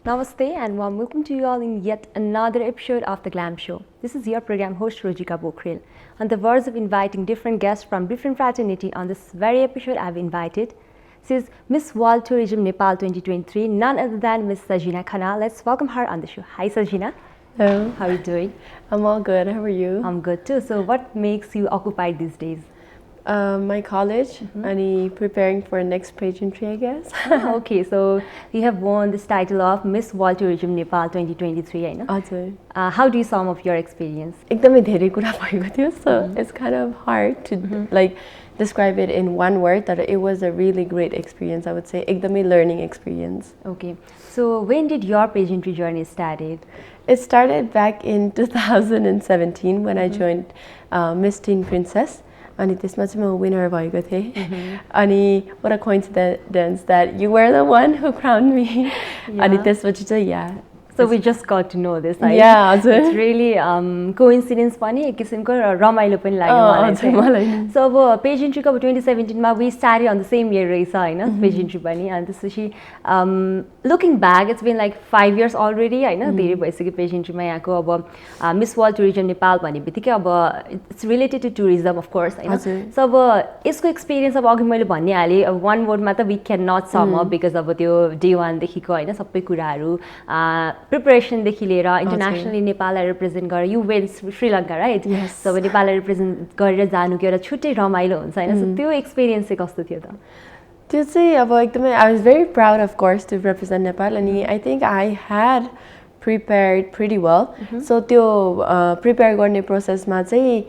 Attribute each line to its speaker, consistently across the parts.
Speaker 1: Namaste and warm welcome to you all in yet another episode of the Glam Show. This is your program host Rojika Pokharel. On the verge of inviting different guests from different fraternity, on this very episode I've invited, she is Miss World Tourism Nepal 2023, none other than Miss Sajina Khanal. Let's welcome her on the show. Hi Sajina.
Speaker 2: Hello.
Speaker 1: How are you doing?
Speaker 2: I'm all good. How are you?
Speaker 1: I'm good too. So what makes you occupied these days?
Speaker 2: My college and preparing for next pageantry, I guess.
Speaker 1: Okay, so you have won this title of Miss World Tourism Nepal 2023, I know.
Speaker 2: हजुर.
Speaker 1: How do you sum up your experience?
Speaker 2: एकदमै धेरै कुरा भएको थियो, so it's kind of hard to like describe it in one word. That it was a really great experience, I would say. एकदमै learning experience.
Speaker 1: Okay, so when did your pageantry journey started?
Speaker 2: It started back in 2017 when I joined Miss Teen Princess. अनि त्यसमा चाहिँ म winner भएको थिएँ. अनि what a coincidence that you were the one who crowned me. अनि त्यसपछि चाहिँ yeah.
Speaker 1: So we just got to know this.
Speaker 2: Yeah,
Speaker 1: it's really coincidence पनि एक किसिमको रमाइलो पनि लाग्यो मलाई. So अब pageantry को 2017 मा we started on the same year रहेछ हैन pageantry पनि अनि त्यसपछि looking back it's been like 5 years already हैन धेरै भइसक्यो pageantry मा यहाँको अब Miss World Tourism Nepal भनेबित्तिकै अब it's related to tourism of course हैन. So अब यसको experience अब अघि मैले भनिहालेँ अब one word मा त we cannot sum up because अब त्यो day 1 देखिको हैन सबै कुराहरू preparation देखि लिएर internationally नेपाललाई represent गरेर you went Sri Lanka right?
Speaker 2: Yes.
Speaker 1: So नेपाललाई represent गरेर जानुको एउटा छुट्टै रमाइलो हुन्छ हैन. So त्यो experience चाहिँ कस्तो थियो त?
Speaker 2: त्यो चाहिँ अब एकदमै I was very proud of course to represent Nepal and I think I had prepared pretty well. So त्यो prepare गर्ने processमा चाहिँ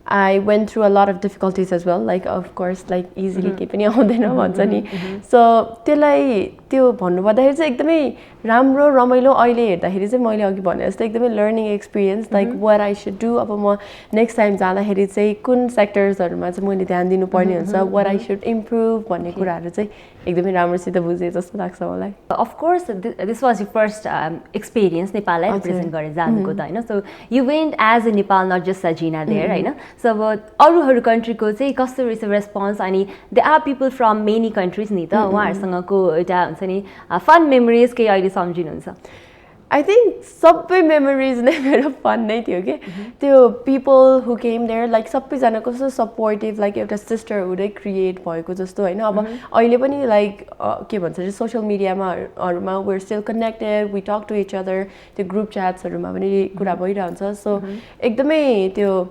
Speaker 2: I went through a lot of difficulties as well, like of course like easily केही पनि आउँदैन भन्छ नि. So त्यसलाई त्यो भन्नुपर्दाखेरि चाहिँ एकदमै राम्रो रमाइलो अहिले हेर्दाखेरि चाहिँ मैले अघि भने जस्तो एकदमै learning experience like what I should do. अब म नेक्स्ट टाइम जाँदाखेरि चाहिँ कुन सेक्टर्सहरुमा चाहिँ मैले ध्यान दिनुपर्ने हुन्छ, what I should improve भन्ने कुराहरु चाहिँ एकदमै राम्रोसित बुझे जस्तो लाग्छ मलाई.
Speaker 1: Of course this was your first experience नेपाललाई represent गरेर जानुको त हैन. So you went as a Nepal not just Sajina there हैन. So अब अरूहरु कन्ट्रीको चाहिँ कस्तो रहेछ रेस्पोन्स अनि there are people from many countries नि त उहाँहरुसँगको एउटा हुन्छ नि fun memories के अहिले सम्झिनुहुन्छ?
Speaker 2: I think सबै memories नै मेरो fun नै थियो के. त्यो people who came there like सबैजना कस्तो supportive like एउटा sister हुँदै create भएको जस्तो हैन. अब अहिले पनि like के भन्छ social media मा we're still connected, we talk to each other. त्यो group chats हरुमा पनि कुरा भइरहन्छ. So एकदमै त्यो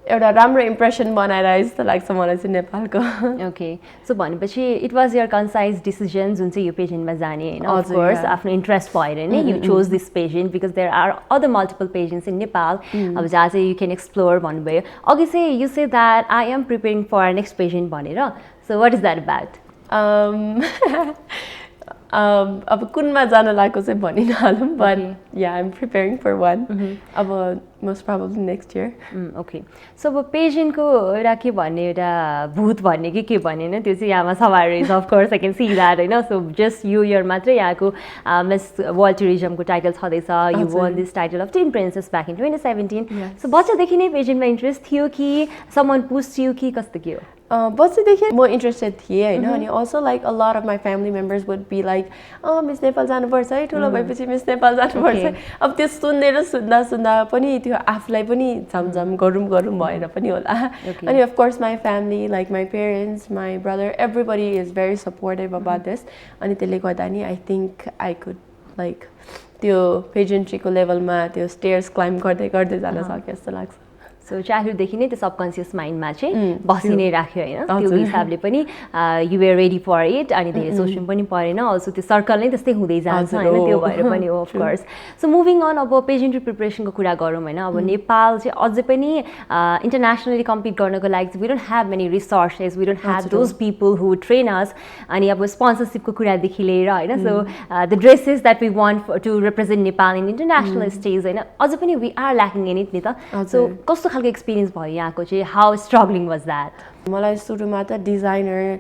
Speaker 2: एउटा राम्रो इम्प्रेसन बनाएर जस्तो लाग्छ मलाई चाहिँ नेपालको.
Speaker 1: ओके सो भनेपछि it was your concise decision जुन चाहिँ यो पेजेन्टमा जाने हैन. अफ कोर्स आफ्नो इन्ट्रेस्ट भएर नै you choose this pageant because there are other multiple pageants in Nepal अब जहाँ चाहिँ यु क्यान एक्सप्लोर भन्नुभयो. अघि चाहिँ you say that I am preparing for next pageant भनेर. So what is that about?
Speaker 2: अब कुनमा जान लागेको चाहिँ भनिनहालौँ but yeah I'm preparing for one. अब most probably next year.
Speaker 1: Okay. So अब पेजेन्टको एउटा के भन्ने एउटा भूत भन्ने कि के भन्ने हैन त्यो चाहिँ यहाँमा सवार रहेछ. Of course I can see that हैन. सो जस्ट यो इयर मात्रै यहाँको मिस वर्ल्ड टुरिज्मको टाइटल छँदैछ. You one this title of tin princess back in 2017. So बच्चादेखि नै पेजेन्टमा इन्ट्रेस्ट थियो कि समवन पुस्ड यु कि कस्तो के हो?
Speaker 2: बच्चादेखि म इन्ट्रेस्टेड थिएँ हैन. अनि also like a lot of my family members would be like Miss Nepal जानुपर्छ है, ठुलो भएपछि मिस नेपाल जानुपर्छ. अब त्यो सुन्दै सुन्दा सुन्दा पनि त्यो आफूलाई पनि झमझम गरौँ भएर पनि होला. अनि of course my family like my parents my brother everybody is very supportive about this. अनि त्यसले गर्दा नि I think I could like त्यो पेजेन्ट्रीको लेभलमा त्यो स्टेयर्स क्लाइम्ब गर्दै गर्दै जान सके जस्तो लाग्छ.
Speaker 1: सो चाइल्डहुडदेखि नै त्यो सबकन्सियस माइन्डमा चाहिँ बसि नै राख्यो होइन. त्यो हिसाबले पनि you were ready for it. अनि धेरै सोच्नु पनि परेन. अल्सो त्यो सर्कल नै त्यस्तै हुँदै जान्छ होइन. त्यो भएर पनि हो of course. So moving on अब पेजेन्ट्री प्रिपरेसनको कुरा गरौँ होइन. अब नेपाल चाहिँ अझै पनि इन्टरनेसनली कम्पिट गर्नको लागि we don't have many resources, we don't have those people who train us. अनि अब स्पोन्सरसिपको कुरादेखि लिएर होइन. So the dresses that we want to represent Nepal in international stage होइन अझै पनि we are lacking in it नि त. सो कस्तो खालको एक्सपिरियन्स भयो यहाँको चाहिँ? How struggling was that?
Speaker 2: मलाई सुरुमा त डिजाइनर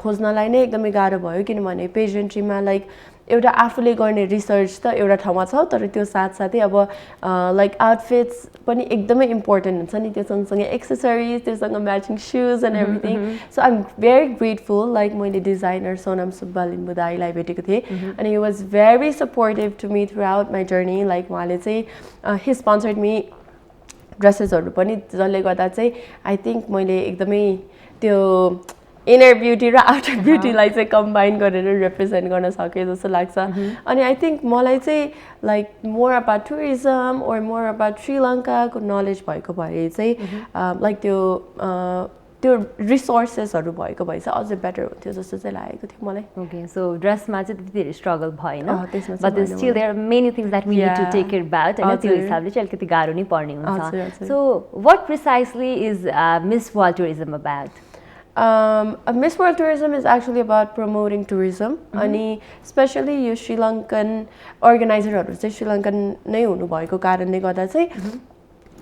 Speaker 2: खोज्नलाई नै एकदमै गाह्रो भयो किनभने पेजेन्ट्रीमा लाइक एउटा आफूले गर्ने रिसर्च त एउटा ठाउँमा छ तर त्यो साथसाथै अब लाइक आउटफिट्स पनि एकदमै इम्पोर्टेन्ट हुन्छ नि त्यो सँगसँगै एक्सेसरिज त्योसँग matching shoes and everything so I am very grateful like मैले डिजाइनर सोनम सुब्बा लिम्बू दाईलाई भेटेको थिएँ अनि he was very supportive to me throughout my journey like उहाँले चाहिँ हि स्पोन्सर्ड मी ड्रेसेसहरू पनि जसले गर्दा चाहिँ आई थिङ्क मैले एकदमै त्यो इनर ब्युटी र आउटर ब्युटीलाई चाहिँ कम्बाइन गरेर रिप्रेजेन्ट गर्न सकेँ जस्तो लाग्छ अनि आई थिङ्क मलाई चाहिँ like more about tourism or more about श्रीलङ्काको नलेज भएको भए चाहिँ लाइक त्यो रिसोर्सेसहरू भएको भए चाहिँ अझै बेटर हुन्थ्यो जस्तो चाहिँ लागेको थियो मलाई
Speaker 1: ओके सो ड्रेसमा चाहिँ त्यति धेरै स्ट्रगल भएन but still there are many things that we need to take care about होइन त्यो हिसाबले चाहिँ अलिकति गाह्रो नै पर्ने हुन्छ so what precisely is Miss World Tourism about
Speaker 2: Miss World Tourism is actually about promoting tourism अनि स्पेसली यो श्रीलङ्कन अर्गनाइजरहरू चाहिँ श्रीलङ्कन नै हुनुभएको कारणले गर्दा चाहिँ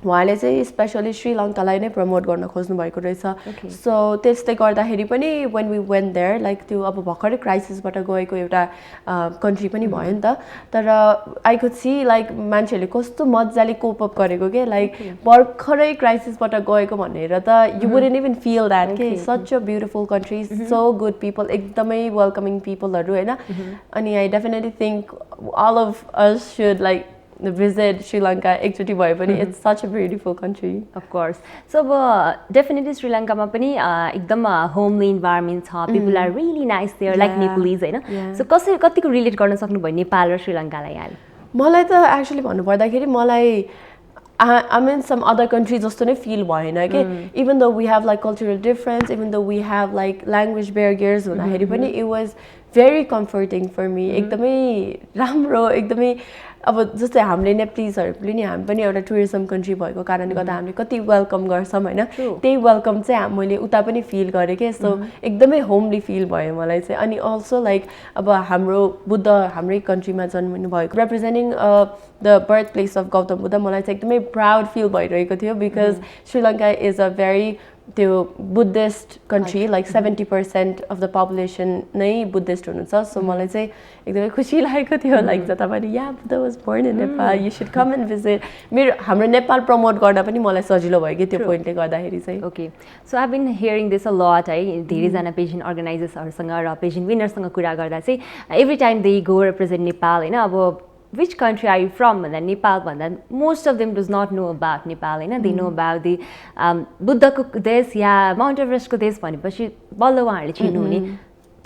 Speaker 2: उहाँले चाहिँ स्पेसली श्रीलङ्कालाई नै प्रमोट गर्न खोज्नु भएको रहेछ सो त्यसले गर्दाखेरि पनि when we went there like त्यो अब भर्खरै क्राइसिसबाट गएको एउटा कन्ट्री पनि भयो नि त तर आई कुड सी लाइक मान्छेहरूले कस्तो मजाले कोप अप गरेको के लाइक भर्खरै क्राइसिसबाट गएको भनेर त you wouldn't even feel that के such a beautiful country so good people एकदमै वेलकमिङ पिपलहरू होइन अनि I definitely think all of us should like visit Sri Lanka एकचोटि भए पनि it's such a beautiful country
Speaker 1: of course so definitely Sri Lanka मा पनि एकदम homely environment छ people are really nice there like Nepalese हैन so कसरी कतिको रिलेट गर्न सक्नु भयो नेपाल र श्रीलङ्कालाई यहाँले
Speaker 2: मलाई त एक्चुअली भन्नु पर्दाखेरि मलाई I mean some other countries जस्तो नै feel भएन के even though we have like cultural difference even though we have like language barriers हुँदाखेरि पनि it was very comforting for me एकदमै राम्रो एकदमै अब जस्तै हामीले नेप्लिजहरूले नि हामी पनि एउटा टुरिज्म कन्ट्री भएको कारणले गर्दा हामीले कति वेलकम गर्छौँ होइन त्यही वेलकम चाहिँ मैले उता पनि फिल गरेँ क्या सो एकदमै होमली फिल भयो मलाई चाहिँ अनि अल्सो लाइक अब हाम्रो बुद्ध हाम्रै कन्ट्रीमा जन्मिनु भएको representing the birth place of Gautam Buddha मलाई चाहिँ एकदमै प्राउड फिल भइरहेको थियो because Sri Lanka is a very त्यो Buddhist country like 70% of the population नै बुद्धिस्ट हुनुहुन्छ सो मलाई चाहिँ एकदमै खुसी लागेको थियो लाइक जता पनि या Buddha was born in Nepal you should come and visit मेरो हाम्रो नेपाल प्रमोट गर्न पनि मलाई सजिलो भयो कि त्यो पोइन्टले गर्दाखेरि चाहिँ
Speaker 1: okay so I been hearing this a lot है धेरैजना पेजेन्ट अर्गनाइजर्सहरूसँग र पेजेन्ट विनरसँग कुरा गर्दा चाहिँ every time they go represent Nepal होइन अब which country are you from भन्दा नेपाल भन्दा most of them does not know about Nepal होइन they know about the बुद्धको देश या माउन्ट एभरेस्टको देश भनेपछि बल्ल उहाँहरूले चिन्नुहुने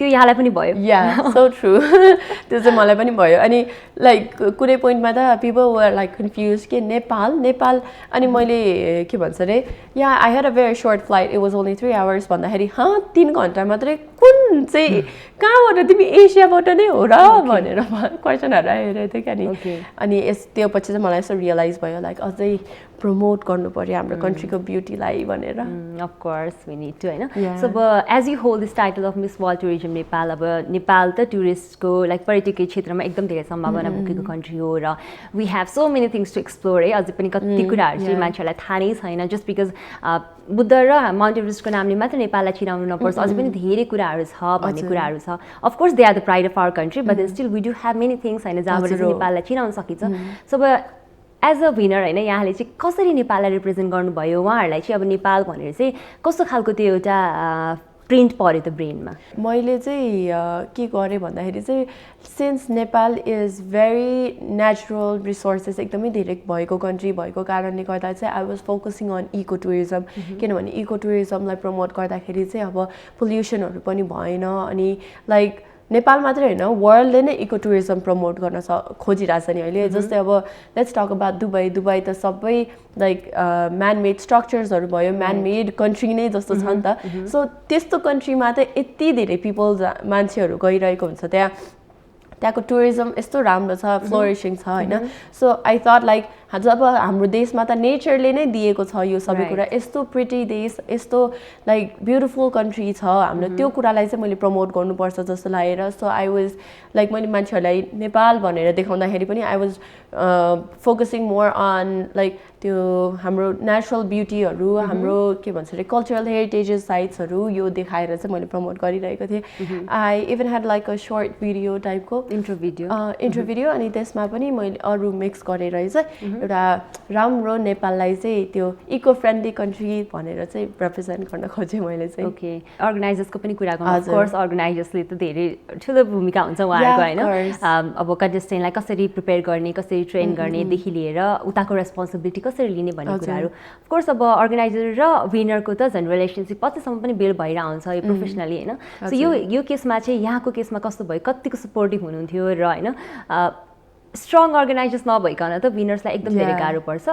Speaker 1: त्यो यहाँलाई पनि भयो
Speaker 2: या सो ट्रु त्यो चाहिँ मलाई पनि भयो अनि लाइक कुनै पोइन्टमा त पिपल वर लाइक कन्फ्युज के नेपाल अनि मैले के भन्छ अरे yeah I had a very short flight it was only 3 hours भन्दाखेरि 3 घन्टा मात्रै कुन चाहिँ कहाँबाट तिमी एसियाबाट नै हो र भनेर क्वेसनहरू आइरहेको थियो क्या अनि त्यो पछि चाहिँ मलाई यसो रियलाइज भयो लाइक अझै प्रमोट गर्नु पर्यो हाम्रो कन्ट्रीको ब्युटीलाई भनेर
Speaker 1: of course we need to हैन so as you hold this title of Miss World Tourism Nepal अब नेपाल त टुरिस्टको लाइक पर्यटकीय क्षेत्रमा एकदम धेरै सम्भावना बोकेको कन्ट्री हो र we have so many things to explore है अझै पनि कति कुराहरू चाहिँ मान्छेहरूलाई थाहा नै छैन जस्ट बिकज बुद्ध र माउन्ट एभरेस्टको नामले मात्र नेपाललाई चिनाउनु नपर्छ अझै पनि धेरै कुराहरू छ भन्ने कुराहरू छ of course they are the pride of our country but still we do have many things होइन जहाँबाट चाहिँ नेपाललाई चिनाउन सकिन्छ सो एज अ विनर होइन यहाँले चाहिँ कसरी नेपाललाई रिप्रेजेन्ट गर्नुभयो उहाँहरूलाई चाहिँ अब नेपाल भनेर चाहिँ कस्तो खालको त्यो एउटा प्रिन्ट पऱ्यो त ब्रेनमा
Speaker 2: मैले चाहिँ के गरेँ भन्दाखेरि चाहिँ since Nepal is very natural resources एकदमै धेरै भएको कन्ट्री भएको कारणले गर्दा चाहिँ I was focusing on eco tourism किनभने इको टुरिज्मलाई प्रमोट गर्दाखेरि चाहिँ अब पोल्युसनहरू पनि भएन अनि लाइक नेपाल मात्रै होइन वर्ल्डले नै इको टुरिज्म प्रमोट गर्न खोजिरहेछ नि अहिले जस्तै अब लेट्स टक अबाउट दुबई त सबै लाइक म्यानमेड स्ट्रक्चर्सहरू भयो म्यानमेड कन्ट्री नै जस्तो छ नि त सो त्यस्तो कन्ट्रीमा त यति धेरै पिपल मान्छेहरू गइरहेको हुन्छ त्यहाँको टुरिज्म यस्तो राम्रो छ फ्लोरिसिङ छ होइन सो आई थट लाइक जब हाम्रो देशमा त नेचरले नै दिएको छ यो सबै कुरा यस्तो प्रिटी देश यस्तो लाइक ब्युटिफुल कन्ट्री छ हाम्रो त्यो कुरालाई चाहिँ मैले प्रमोट गर्नुपर्छ जस्तो लागेर सो आई वाज लाइक मैले मान्छेहरूलाई नेपाल भनेर देखाउँदाखेरि पनि I was focusing more on like त्यो हाम्रो नेचुरल ब्युटीहरू हाम्रो के भन्छ अरे कल्चरल हेरिटेजेस साइट्सहरू यो देखाएर चाहिँ मैले प्रमोट गरिरहेको थिएँ I even had like a short video टाइपको इन्ट्रो भिडियो अनि त्यसमा पनि मैले अरू मिक्स गरेर चाहिँ एउटा राम्रो नेपाललाई चाहिँ त्यो इको फ्रेन्डली कन्ट्री भनेर चाहिँ रिप्रेजेन्ट गर्न खोजेँ मैले चाहिँ
Speaker 1: ओके अर्गनाइजर्सको पनि कुरा गर्नु अफ कोर्स अर्गनाइजर्सले त धेरै ठुलो भूमिका हुन्छ उहाँहरूको हैन अब कन्टेस्टेन्टलाई कसरी प्रिपेयर गर्ने कसरी ट्रेन गर्नेदेखि लिएर उताको रेस्पोन्सिबिलिटी कसरी लिने भन्ने कुराहरू अफ कोर्स अब अर्गनाइजर र विनरको त झन् रिलेसनसिप पछिसम्म पनि बिल्ड भएर आउँछ यो प्रोफेसनली हैन सो यो केसमा चाहिँ यहाँको केसमा कस्तो भयो कतिको सपोर्टिभ हुनुहुन्थ्यो र हैन स्ट्रङ अर्गनाइजर्स नभइकन त विनर्सलाई एकदम धेरै गाह्रो पर्छ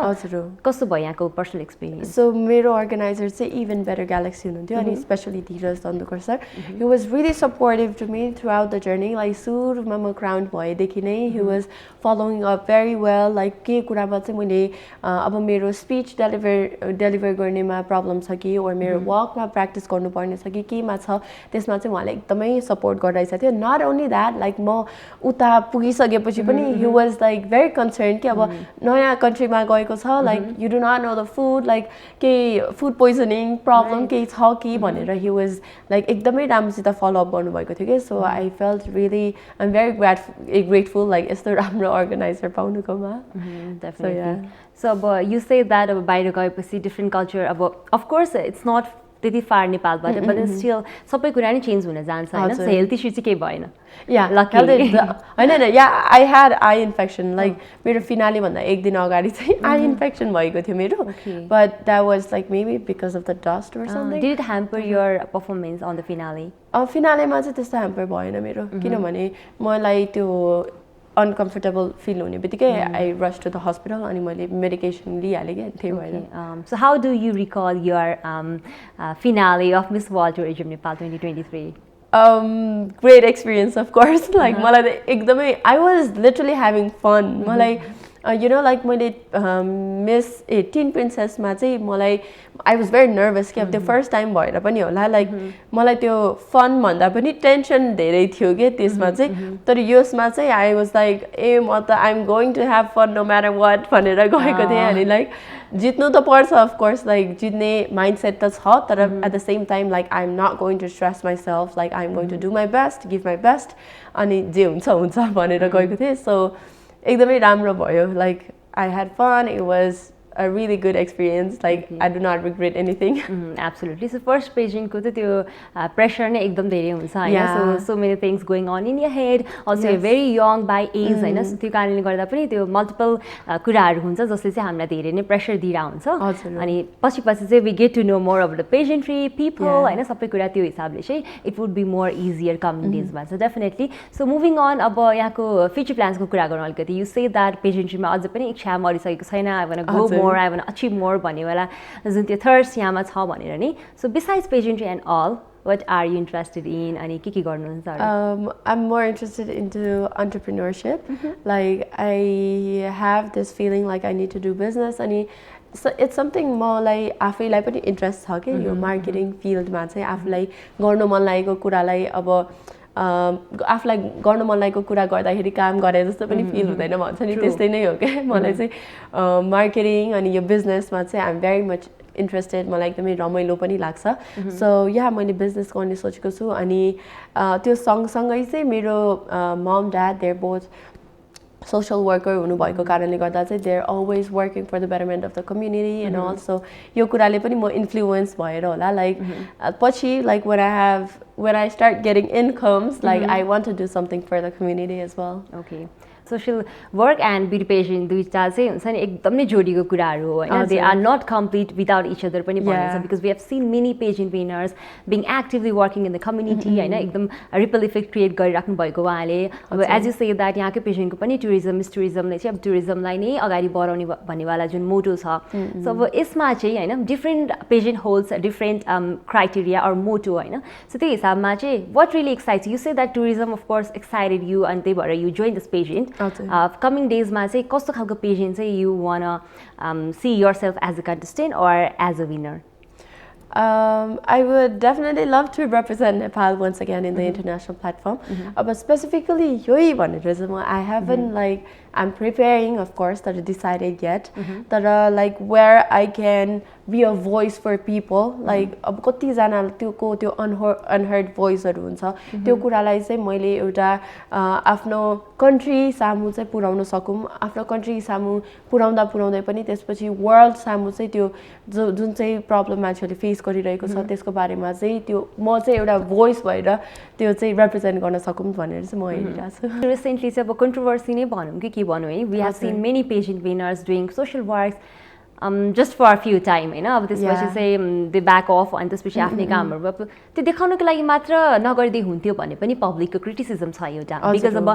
Speaker 1: कस्तो भयो यहाँको पर्सनल एक्सपिरियन्स
Speaker 2: सो मेरो अर्गनाइजर चाहिँ इभन बेटर ग्यालेक्सी हुनुहुन्थ्यो अनि specially Dhiraj Dandukar sir he was really supportive to me throughout the journey like सुरुमा म क्राउन भएदेखि नै he was following up very well like के कुरामा चाहिँ मैले अब मेरो स्पिच डेलिभर गर्नेमा प्रब्लम छ कि ओर मेरो वकमा प्र्याक्टिस गर्नुपर्ने छ कि केमा छ त्यसमा चाहिँ उहाँले एकदमै सपोर्ट गरिरहेको थियो नट ओन्ली द्याट लाइक म उता पुगिसकेपछि पनि he was like very concerned कि अब नयाँ कन्ट्रीमा गएको छ like you do not know the food like के food poisoning problem केही छ कि भनेर he was like एकदमै राम्रोसित follow up गर्नुभएको थियो कि so I felt really I'm very grateful like यस्तो राम्रो organizer पाउनुकोमा
Speaker 1: definitely so you say that अब बाहिर गएपछि different culture अब of course it's not त्यति फार नेपालबाट but still सबै कुरा नै चेन्ज हुन जान्छ हैन सो हेल्थ इस्यु चाहिँ केही भएन
Speaker 2: हैन I had eye infection like मेरो फिनाले भन्दा एक दिन अगाडि चाहिँ eye infection भएको थियो मेरो but that was like maybe because of the dust or something
Speaker 1: did it hamper your performance on the finale
Speaker 2: फिनालेमा चाहिँ त्यस्तो ह्याम्पर भएन मेरो किनभने मलाई त्यो uncomfortable feel हुने बित्तिकै I rushed to the hospital अनि मैले medication लिइहालेँ क्या त्यही भएर
Speaker 1: so how do you recall your finale of Miss World Tourism Nepal 2023
Speaker 2: great experience of course like मलाई एकदमै I was literally having fun मलाई you know like मैले Miss Teen Princess मा चाहिँ मलाई I was very nervous कि अब त्यो फर्स्ट टाइम भएर पनि होला लाइक मलाई त्यो फन भन्दा पनि टेन्सन धेरै थियो कि त्यसमा चाहिँ तर यसमा चाहिँ I was like ए म त I'm going to have fun no matter what भनेर गएको थिएँ अनि लाइक जित्नु त पर्छ अफ कोर्स लाइक जित्ने माइन्डसेट त छ तर at the same time like I am not going to stress myself like I am going to do my best give my best अनि जे हुन्छ हुन्छ भनेर गएको थिएँ सो एकदमै राम्रो भयो like I had fun it was a really good experience like I do not regret anything
Speaker 1: absolutely so first pageant ko tyo pressure नै एकदम धेरै हुन्छ हैन so many things going on in your head also you're very young by age हैन so त्यो कारणले गर्दा पनि त्यो मल्टिपल कुराहरु हुन्छ जसले चाहिँ हामीलाई धेरै नै प्रेसर दिइरा हुन्छ अनि पछि चाहिँ we get to know more about the pageantry people हैन सबै कुरा त्यो हिसाबले चाहिँ it would be more easier coming days मा so definitely so moving on अब यहाँको future plans को कुरा गरौँ अलिकति you say that pageantry मा अझै पनि इच्छा मरिसकेको छैन I want to go more I want to achieve more भन्ने वाला जुन त्यो थर्स्ट यहाँमा छ भनेर नि so besides pageantry and all what are you interested in अनि के गर्नुहुन्छ
Speaker 2: I'm more interested into entrepreneurship like I have this feeling like I need to do business अनि so it's something मलाई आफैलाई पनि इन्ट्रेस्ट छ कि यो मार्केटिङ फिल्डमा चाहिँ आफूलाई गर्नु मन लागेको कुरालाई अब आफूलाई गर्न मन लागेको कुरा गर्दाखेरि काम गरे जस्तो पनि फिल हुँदैन भन्छ नि त्यस्तै नै हो क्या मलाई चाहिँ मार्केटिङ अनि यो बिजनेसमा चाहिँ I am very much interested मलाई एकदमै रमाइलो पनि लाग्छ सो यहाँ मैले बिजनेस गर्ने सोचेको छु अनि त्यो सँगसँगै चाहिँ मेरो mom dad their both social worker हुनुभएको कारणले गर्दा चाहिँ they are always working for the betterment of the community and also यो कुराले पनि म इन्फ्लुएन्स भएर होला लाइक पछि like when I start getting incomes like I want to do something for the community as well
Speaker 1: okay social work and beauty pageant दुईटा चाहिँ हुन्छ नि एकदम नै जोडिएको कुराहरू हो हैन they are not complete without each other पनि भनिन्छ because we have seen many pageant winners being actively working in the community हैन एकदम ripple effect create गरिराख्नु भएको उहाँले अब as you say that यहाँको pageant को पनि मिस टुरिज्मले चाहिँ अब टुरिज्मलाई नै अगाडि बढाउने भन्नेवाला जुन मोटो छ सो अब यसमा चाहिँ हैन different pageant holds different criteria or motto हैन सो त्यो हिसाबमा चाहिँ what really excites you say that tourism of course excited you and त्यही भएर you joined this pageant coming days मा चाहिँ कस्तो खालको पेजेन्ट चाहिँ you wanna see yourself as a contestant or as a winner
Speaker 2: I would definitely love to represent Nepal once again in the international platform. But specifically, yoi भनेर चाहिँ I haven't like I'm preparing, of course, that decided yet. That like where I can be a voice for people, like अब कतिजना त्यो unheard voiceहरू हुन्छ त्यो कुरालाई चाहिँ मैले एउटा आफ्नो कन्ट्री सामु चाहिँ पुर्याउन सकौँ आफ्नो कन्ट्री सामु पुर्याउँदै पनि त्यसपछि वर्ल्ड सामु चाहिँ त्यो जुन चाहिँ प्रब्लम मान्छेहरूले फेस गरिरहेको छ त्यसको बारेमा चाहिँ त्यो म चाहिँ एउटा भोइस भएर त्यो चाहिँ रिप्रेजेन्ट गर्न सकौँ भनेर चाहिँ म हेरिरहेको छु
Speaker 1: रिसेन्टली चाहिँ अब कन्ट्रोभर्सी नै भनौँ कि के भनौँ है we have seen many pageant winners doing social work just for a few time हैन अब त्यसपछि चाहिँ दे ब्याक अफ अनि त्यसपछि आफ्नै कामहरु अब त्यो देखाउनको लागि मात्र नगर्दै हुन्थ्यो भने पनि पब्लिकको क्रिटिसिजम छ एउटा बिकज अब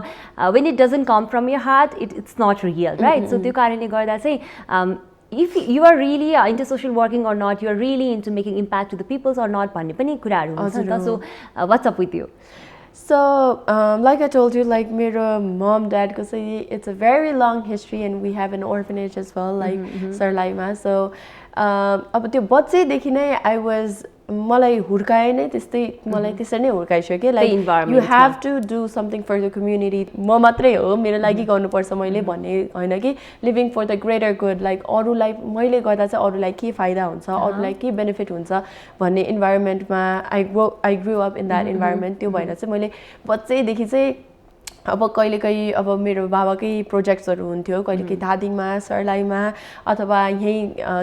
Speaker 1: when it doesn't come from your heart it's not real right so त्यो कारणले गर्दा चाहिँ if you are really into social working or not you are really into making impact to the peoples or not भन्ने पनि कुराहरु हुन्छ नि त so what's up with you
Speaker 2: So, like I told you, like my mom, dad, because it's a very long history, and we have an orphanage as well, like Sarlaima. So, अब त्यो बच्चैदेखि नै I was मलाई हुर्काए नै त्यस्तै मलाई त्यसरी नै हुर्काइसक्यो like you have to do something for the community म मात्रै हो मेरो लागि गर्नुपर्छ मैले भन्ने हैन कि living for the greater good like अरूलाई मैले गर्दा चाहिँ अरूलाई के फाइदा हुन्छ अरूलाई के बेनिफिट हुन्छ भन्ने इन्भाइरोमेन्टमा I grew up in that environment त्यो भएर चाहिँ मैले बच्चैदेखि चाहिँ अब कहिलेकाहीँ अब मेरो बाबाकै प्रोजेक्ट्सहरू हुन्थ्यो कहिलेकाहीँ धादिङमा सरलाईमा अथवा यही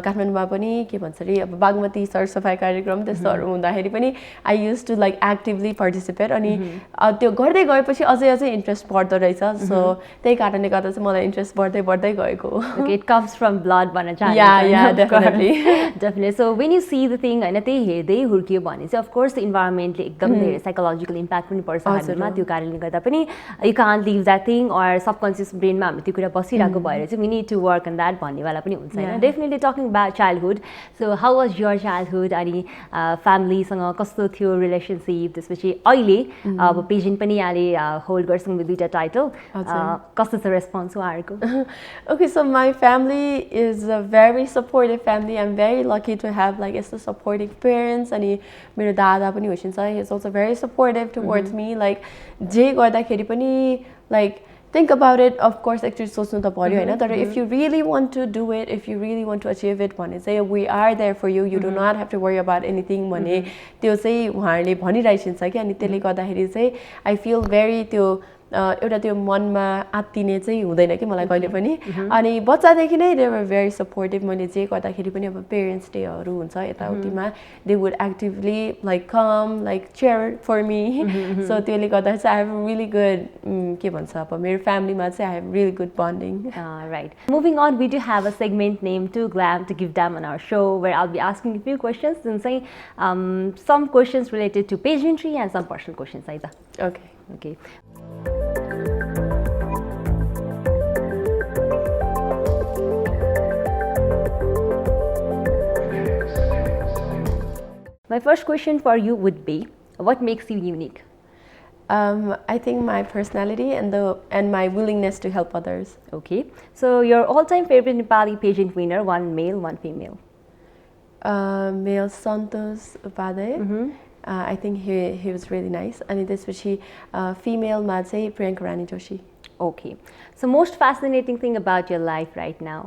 Speaker 2: काठमाडौँमा पनि के भन्छ अरे अब बागमती सरसफाइ कार्यक्रम त्यस्तोहरू हुँदाखेरि पनि I use to like actively participate अनि त्यो गर्दै गएपछि अझै इन्ट्रेस्ट बढ्दो रहेछ सो त्यही कारणले गर्दा चाहिँ मलाई इन्ट्रेस्ट बढ्दै गएको
Speaker 1: इट कम्स फ्रम ब्लड भन्न चाहन्छु
Speaker 2: yeah
Speaker 1: definitely so when you see the thing हैन त्यही हेर्दै हुर्कियो भने चाहिँ अफ कोर्स इन्भाइरोमेन्टले एकदम धेरै साइकोलोजिकल इम्प्याक्ट पनि पर्छ हामीमा त्यो कारणले गर्दा पनि you can't leave that thing or subconscious brain मा हामी त्यो कुरा बसिरहेको भएर चाहिँ we need to work on that भन्नेवाला पनि हुन्छ हैन definitely talking about childhood so how was your childhood अनि family सँग कस्तो थियो relationship त्यसपछि अहिले अब पेजेन्ट पनि यहाँले होल्ड गर्छौँ with दुईटा टाइटल कस्तो छ response उहाँहरुको
Speaker 2: Okay so my family is a very supportive family I'm very lucky to have like यस्तो supportive parents अनि मेरो दादा पनि हुनुहुन्छ he is also very supportive towards me like जे गर्दाखेरि पनि like think about it of course actually सोच्नु त पर्यो हैन तर if you really want to do it if you really want to achieve it भने चाहिँ we are there for you you do not have to worry about anything भने त्यो चाहिँ उहाँहरुले भनिरहेछन् कि अनि त्यसले गर्दाखेरि चाहिँ I feel very त्यो एउटा त्यो मनमा आत्तिने चाहिँ हुँदैन कि मलाई कहिले पनि अनि बच्चादेखि नै दे वर भेरी सपोर्टिभ मैले जे गर्दाखेरि पनि अब पेरेन्ट्स डेहरू हुन्छ यताउतिमा they would actively like come like cheer for me so त्यसले गर्दा चाहिँ आई हेभ रियली गुड के भन्छ अब मेरो फ्यामिलीमा चाहिँ I have really good bonding
Speaker 1: right moving on we do have a segment name to glam to give damn on our show where I will be asking you few questions जुन चाहिँ some questions related to pageantry and some personal questions है त okay My first question for you would be, what makes you unique?
Speaker 2: I think my personality and my willingness to help others.
Speaker 1: Okay. So your all-time favorite Nepali pageant winner, one male, one female?
Speaker 2: Male Santos Upadhyay. I think he was really nice. And त्यसपछि female मा चाहिँ Priyanka Rani Joshi.
Speaker 1: Okay. So most fascinating thing about your life right now?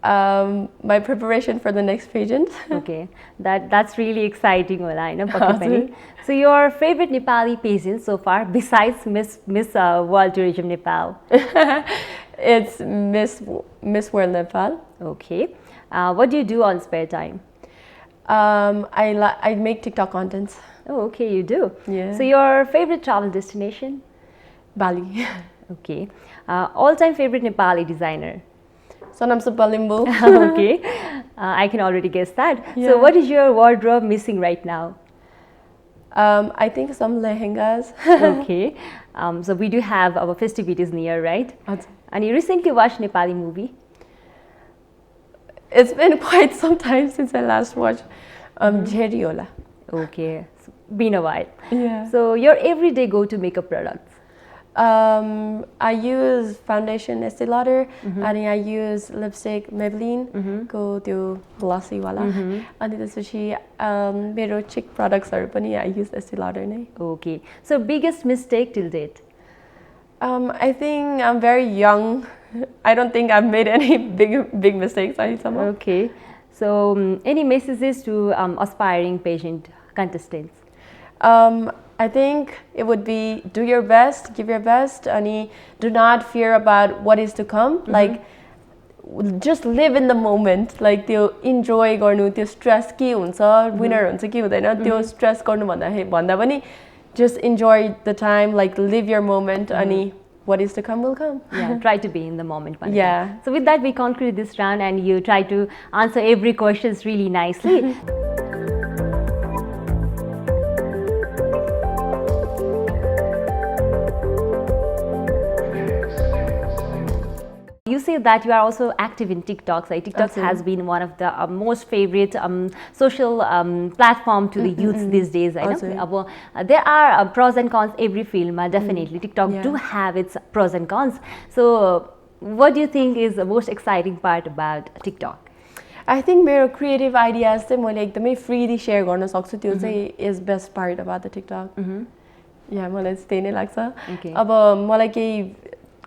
Speaker 2: My preparation for the next pageant.
Speaker 1: Okay, that's really exciting होला हैन पक्कै पनि. So your favorite Nepali pageant so far besides Miss World Tourism Nepal?
Speaker 2: It's Miss World Nepal.
Speaker 1: Okay. What do you do on spare time?
Speaker 2: I make TikTok contents.
Speaker 1: Oh, okay, you do.
Speaker 2: Yeah.
Speaker 1: So your favorite travel destination?
Speaker 2: Bali.
Speaker 1: Okay. All-time favorite Nepali designer?
Speaker 2: Sonam Supalimbu.
Speaker 1: Okay, I can already guess that. Yeah. So what is your wardrobe missing right now?
Speaker 2: I think some lehengas.
Speaker 1: Okay, so we do have our festivities near, right? And you recently watched Nepali movie?
Speaker 2: It's been quite some time since I last watched Jeriola.
Speaker 1: Okay, so been a while.
Speaker 2: Yeah.
Speaker 1: So your everyday go-to makeup products?
Speaker 2: I use foundation Estee Lauder and I use lipstick Maybelline को त्यो glossy वाला अनि त्यसपछि मेरो cheek products हरु पनि I use Estee Lauder नै.
Speaker 1: Okay. So biggest mistake till date?
Speaker 2: I think I'm very young. I don't think I've made any big mistakes.
Speaker 1: Okay. So, any messages to aspiring pageant contestants?
Speaker 2: I think it would be do your best, give your best, and do not fear about what is to come. Like, just live in the moment. Like, त्यो enjoy गर्नु, त्यो stress के हुन्छ, winner हुन्छ के हुँदैन, त्यो stress गर्नु भन्दा पनि just enjoy the time, like live your moment, and what is to come will come.
Speaker 1: Yeah, try to be in the moment.
Speaker 2: Yeah.
Speaker 1: So with that, we conclude this round, and you try to answer every questions really nicely. You say that you are also active in TikTok. Like TikTok has been one of the most favorite social platform to the youths these days. There are pros and cons every film. Definitely, TikTok do have its pros and cons. So, what do you think is the most exciting part about TikTok?
Speaker 2: I think my creative ideas चाहिँ मैले एकदमै freely share गर्न सक्छु त्यो चाहिँ is best part about the TikTok. Yeah, मलाई त्यही नै लाग्छ. अब मलाई केही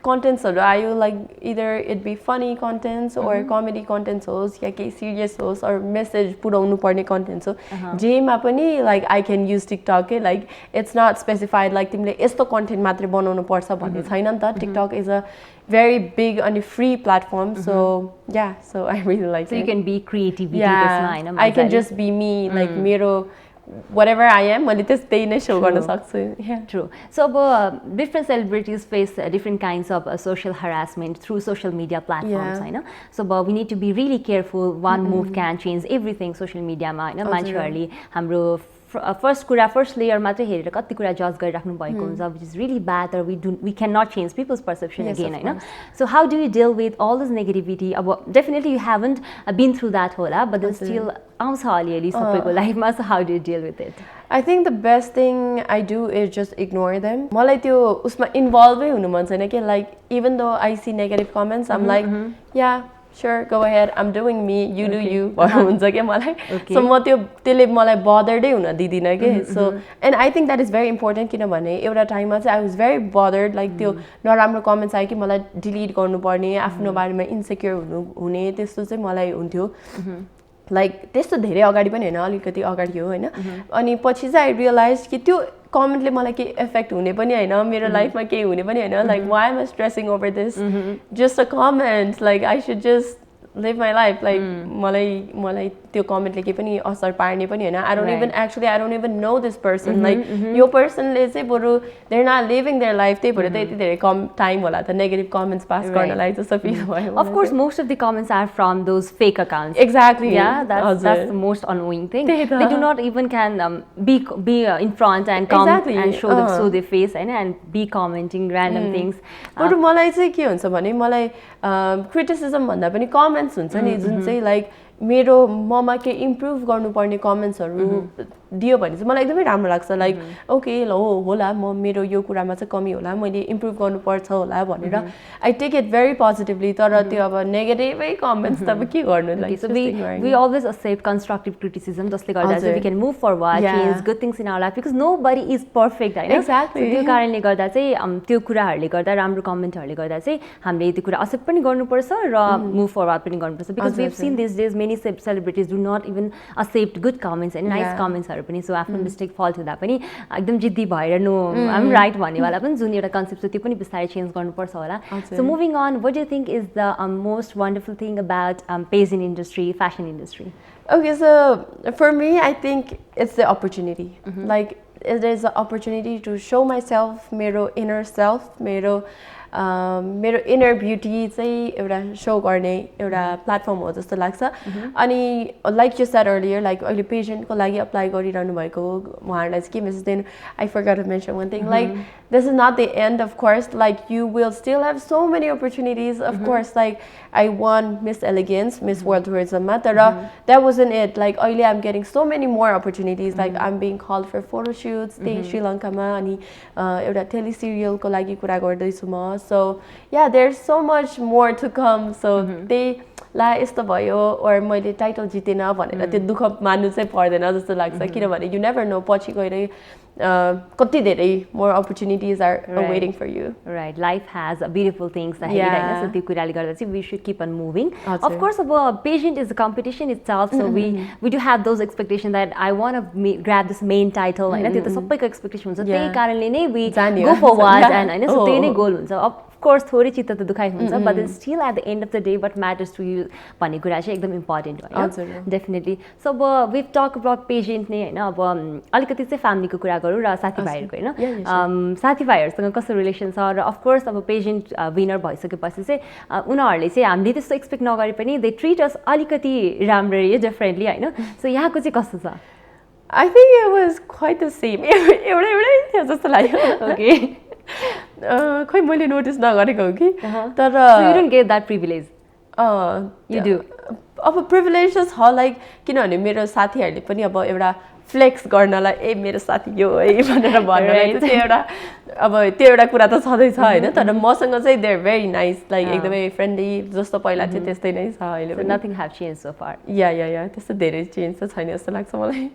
Speaker 2: contents आयो, like either it be funny contents or comedy contents होस् या केही serious होस् or message पुर्याउनु पर्ने contents हो जेमा पनि like I can use TikTok के like it's not specified like तिमीले यस्तो content मात्रै बनाउनु पर्छ भन्ने छैन नि त. TikTok is a very big and free platform, so yeah, so I really like it.
Speaker 1: So you can be creative.
Speaker 2: Yeah, I can just be me, like मेरो whatever I am, मैले त्यस्तै नै show गर्न सक्छु. Yeah,
Speaker 1: true. So different celebrities face different kinds of social harassment through social media platforms. So we need to be really careful. One move can change everything. Social media ma मान्छेहरुले हाम्रो first layer मात्रै हेरेर कति कुरा जज गरिराख्नु भएको हुन्छ, which is really bad, or we cannot change people's perception again. So how do you deal with all this negativity? Definitely you haven't been through that होला, but then still आउँछ अलिअलि सबैको लाइफमा. So how do you deal with it?
Speaker 2: I think the best thing I do is just ignore them. मलाई त्यो उसमा involve हुनु मन छैन के, like even though I see negative comments, I'm like yeah, sure, go ahead, I'm doing me, you do you. हुन्छ के मलाई. So म त्यसले मलाई bothered हुन दिदिन के. So and I think that is very important किनभने एउटा टाइममा चाहिँ I was very bothered, like त्यो नराम्रो कमेन्ट्स आयो कि मलाई डिलिट गर्नुपर्ने, आफ्नो बारेमा इन्सेक्युर हुने त्यस्तो चाहिँ मलाई हुन्थ्यो. लाइक त्यस्तो धेरै अगाडि पनि हैन, अलिकति अगाडि हो हैन. अनि पछि चाहिँ आई रियलाइज कि त्यो कमेन्टले मलाई के इफेक्ट हुने पनि हैन, मेरो लाइफमा के हुने पनि हैन. Like why am I stressing over this, just a comment. Like I should just live my life. Like मलाई त्यो कमेन्टले के पनि असर पार्ने पनि हैन. I don't even know this person. Like यो पर्सनले चाहिँ बरु they're not living their life, त्यही भएर त यति धेरै कम टाइम होला त नेगेटिभ कमेन्ट्स पास गर्नलाई जस्तो फिल भयो.
Speaker 1: Of course, most of the comments are from those fake accounts.
Speaker 2: Exactly.
Speaker 1: Yeah, that's the most annoying thing. They do not even can be in front and come and show their face and be commenting random things.
Speaker 2: बरु मलाई चाहिँ के हुन्छ भने मलाई criticism भन्दा पनि comments हुन्छ नि जुन चाहिँ लाइक मेरो ममा के इम्प्रुभ गर्नुपर्ने कमेन्ट्सहरू दियो भने चाहिँ मलाई एकदमै राम्रो लाग्छ. लाइक ओके ल होला म मेरो यो कुरामा चाहिँ कमी होला, मैले इम्प्रुभ गर्नुपर्छ होला भनेर I take it very positively. तर त्यो अब नेगेटिभै कमेन्ट्स त अब के गर्नु. Like
Speaker 1: we always accept constructive criticism जसले गर्दा चाहिँ we can move forward, change good things in our life because nobody is perfect हैन.
Speaker 2: Exactly.
Speaker 1: त्यो कारणले गर्दा चाहिँ त्यो कुराहरूले गर्दा राम्रो कमेन्टहरूले गर्दा चाहिँ हामीले त्यो कुरा एक्सेप्ट पनि गर्नुपर्छ र मुभ फरवर्ड पनि गर्नुपर्छ. because we have seen these days many celebrities do not even accept good comments and nice comments पनि. सो आफ्नो मिस्टेक फल्ट हुँदा पनि एकदम जिद्दी भएर नो आइम राइट भन्नेवाला पनि जुन एउटा कन्सेप्ट छ त्यो पनि बिस्तारै चेन्ज गर्नुपर्छ होला. So moving on, what do you think is the most wonderful thing about pageant industry, fashion industry?
Speaker 2: Okay, so for me, I think it's the opportunity. Like there's the opportunity to show myself, मेरो inner self, मेरो inner beauty चाहिँ एउटा show गर्ने एउटा platform हो जस्तो लाग्छ. अनि like you said earlier, like अहिले पेजेन्टको लागि अप्लाई गरिरहनु भएको उहाँहरूलाई चाहिँ के मेसेज दिनु, I forgot to mention one thing, like this is not the end, of course. Like you will still have so many opportunities, of course. Like I won Miss Elegance, Miss World Tourism ma, tara that wasn't it. Like अहिले I'm getting so many more opportunities. Like I'm being called for photo shoots त्यही श्रीलङ्कामा, अनि एउटा tele सिरियलको लागि कुरा गर्दैछु म. So yeah, there's so much more to come. So ला यस्तो भयो or मैले टाइटल जितेन भनेर त्यो दुःख मान्नु चाहिँ पर्दैन जस्तो लाग्छ किनभने you never know पछि गएर कति धेरै more opportunities are waiting for you.
Speaker 1: Right, life has beautiful things ahead, so त्यो कुराले गर्दा चाहिँ we should keep on moving. Of course, अब pageant is a competition itself, so we do have those expectations that I want to grab this main title, हैन त्यो त सबैको expectation हुन्छ त्यही कारणले नै we go forward and हैन so त्यही नै goal हुन्छ. Of course थोरै चित्त त दुखाइ हुन्छ but then still at the end of the day what matters to you भन्ने कुरा चाहिँ एकदम इम्पोर्टेन्ट हो हैन डेफिनेटली. सो अब we've talked about pageant नै हैन अब अलिकति चाहिँ फ्यामिलीको कुरा गरौँ र साथीभाइहरुको हैन साथीभाइहरुसँग कस्तो रिलेसन छ र अफ कोर्स अब पेजेन्ट विनर भइसकेपछि चाहिँ उनीहरुले चाहिँ हामीले त्यस्तो एक्सपेक्ट नगरे पनि दे ट्रीट अस अलिकति राम्ररी डिफरेन्टली हैन सो यहाँको चाहिँ कस्तो छ?
Speaker 2: I think it was quite the same. एउटै थियो जस्तो लाग्यो.
Speaker 1: Okay.
Speaker 2: खै मैले नोटिस नगरेको हो कि तर
Speaker 1: so you don't get that privilege. You do.
Speaker 2: अब privilege छ लाइक किनभने मेरो साथीहरुले पनि अब एउटा फ्लेक्स गर्नलाई ए मेरो साथी यो है भनेर भन्नलाई चाहिँ एउटा अब त्यो एउटा कुरा त छँदै छ हैन तर मसँग चाहिँ they are very nice like एकदमै फ्रेन्डली जस्तो पहिला थियो त्यस्तै नै छ अहिले पनि.
Speaker 1: Nothing have changed so far.
Speaker 2: या त्यस्तो धेरै चेन्ज त छैन जस्तो लाग्छ मलाई.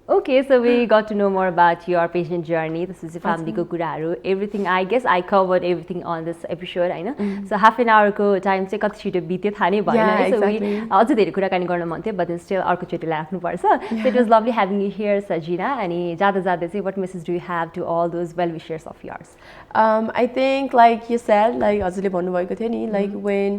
Speaker 1: Okay, so we got to know more about your pageant journey. This is your family ko kuraharu. Everything, I guess I covered everything on this episode, हैन. So half an hour ko time चाहिँ कति छिटो बित्यो थाहा नै भएन. So we अझै धेरै कुराकानी गर्न मन थियो but then still अर्को चोटि राख्नु पर्छ. So it was lovely having you here, Sajina. अनि जाँदा जाँदै चाहिँ what message do you have to all those well wishers of yours?
Speaker 2: I think like you said, like हजुरले भन्नुभएको थियो नि like when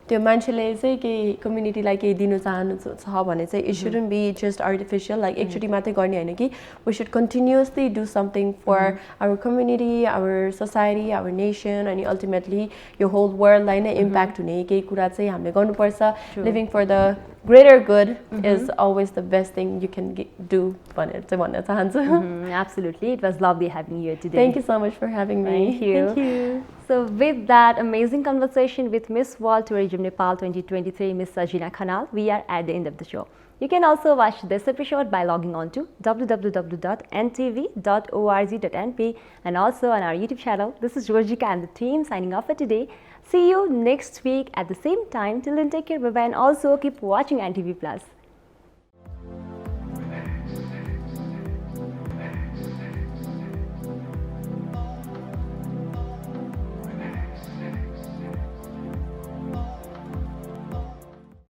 Speaker 2: त्यो मान्छेले चाहिँ के कम्युनिटीलाई केही दिनु चाहनुहुन्छ भने चाहिँ it shouldn't be just artificial like एकचोटि मात्रै गर्ने हैन कि we should continuously do something for our community, our society, our nation and ultimately your whole world लाई नै impact हुने केही कुरा चाहिँ हामीले गर्नुपर्छ. Living for the greater good is always the best thing you can do भनेर चाहिँ भन्न चाहन्छु.
Speaker 1: Absolutely, it was lovely having you today.
Speaker 2: Thank you so much for having me.
Speaker 1: Thank you. So with that amazing conversation with Miss World Tourism Nepal 2023, Miss Sajina Khanal, we are at the end of the show. You can also watch this episode by logging on to www.ntv.org.np and also on our YouTube channel. This is Rojika and the team signing off for today. See you next week at the same time. Till then, take care, bye-bye, and also keep watching NTV Plus.